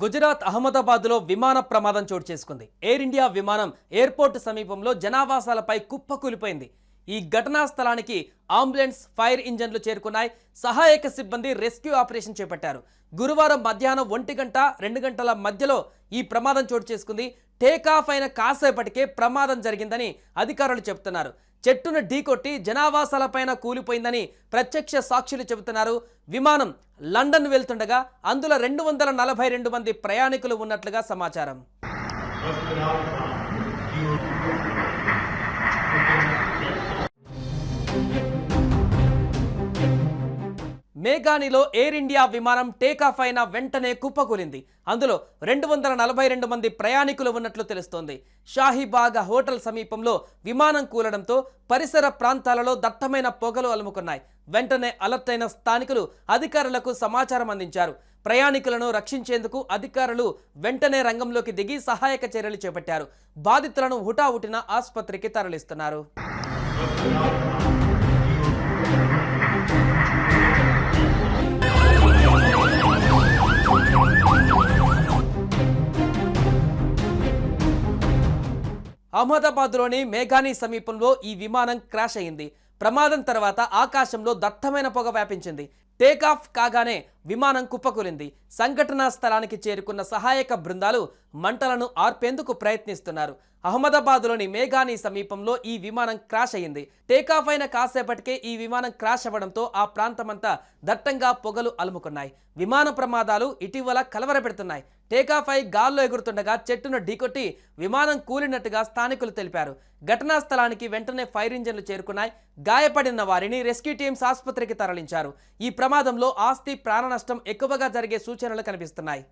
గుజరాత్ అహ్మదాబాద్లో విమాన ప్రమాదం చోటు చేసుకుంది. ఎయిర్ ఇండియా విమానం ఎయిర్పోర్ట్ సమీపంలో జనావాసాలపై కుప్పకూలిపోయింది. ఈ ఘటనా స్థలానికి అంబులెన్స్, ఫైర్ ఇంజన్లు చేరుకున్నాయి. సహాయక సిబ్బంది రెస్క్యూ ఆపరేషన్ చేపట్టారు. గురువారం మధ్యాహ్నం 1 గంట 2 గంటల మధ్యలో ఈ ప్రమాదం చోటు చేసుకుంది. టేకాఫ్ అయిన కాసేపటికే ప్రమాదం జరిగిందని అధికారులు చెబుతున్నారు. చెట్టును ఢీకొట్టి జనావాసాలపైన కూలిపోయిందని ప్రత్యక్ష సాక్షులు చెబుతున్నారు. విమానం లండన్ వెళ్తుండగా అందులో 242 మంది ప్రయాణికులు ఉన్నట్లుగా సమాచారం. మేఘానిలో ఎయిర్ ఇండియా విమానం టేకాఫ్ అయిన వెంటనే కుప్పకూలింది. అందులో 242 మంది ప్రయాణికులు ఉన్నట్లు తెలుస్తోంది. షాహీబాగ్ హోటల్ సమీపంలో విమానం కూలడంతో పరిసర ప్రాంతాలలో దట్టమైన పొగలు అలుముకున్నాయి. వెంటనే అలర్ట్ అయిన స్థానికులు అధికారులకు సమాచారం అందించారు. ప్రయాణికులను రక్షించేందుకు అధికారులు వెంటనే రంగంలోకి దిగి సహాయక చర్యలు చేపట్టారు. బాధితులను హుటాహుటిన ఆసుపత్రికి తరలిస్తున్నారు. అహ్మదాబాద్లోని మేఘాని సమీపంలో ఈ విమానం క్రాష్ అయింది. ప్రమాదం తర్వాత ఆకాశంలో దట్టమైన పొగ వ్యాపించింది. టేకాఫ్ కాగానే విమానం కుప్పకూలింది. సంఘటనా స్థలానికి చేరుకున్న సహాయక బృందాలు మంటలను ఆర్పేందుకు ప్రయత్నిస్తున్నారు. అహ్మదాబాద్లోని మేఘాని సమీపంలో ఈ విమానం క్రాష్ అయింది. టేకాఫ్ అయిన కాసేపటికే ఈ విమానం క్రాష్ అవ్వడంతో ఆ ప్రాంతమంతా దట్టంగా పొగలు అలుముకున్నాయి. విమాన ప్రమాదాలు ఇటీవల కలవరపెడుతున్నాయి. టేకాఫ్ అయి గాల్లో ఎగురుతుండగా చెట్టును ఢీకొట్టి విమానం కూలినట్టుగా స్థానికులు తెలిపారు. ఘటనా స్థలానికి వెంటనే ఫైర్ ఇంజన్లు చేరుకున్నాయి. గాయపడిన వారిని రెస్క్యూ టీమ్స్ ఆసుపత్రికి తరలించారు. ఈ ప్రమాదంలో ఆస్తి, ప్రాణ నష్టం ఎక్కువగా జరిగే సూచనలు కనిపిస్తున్నాయి.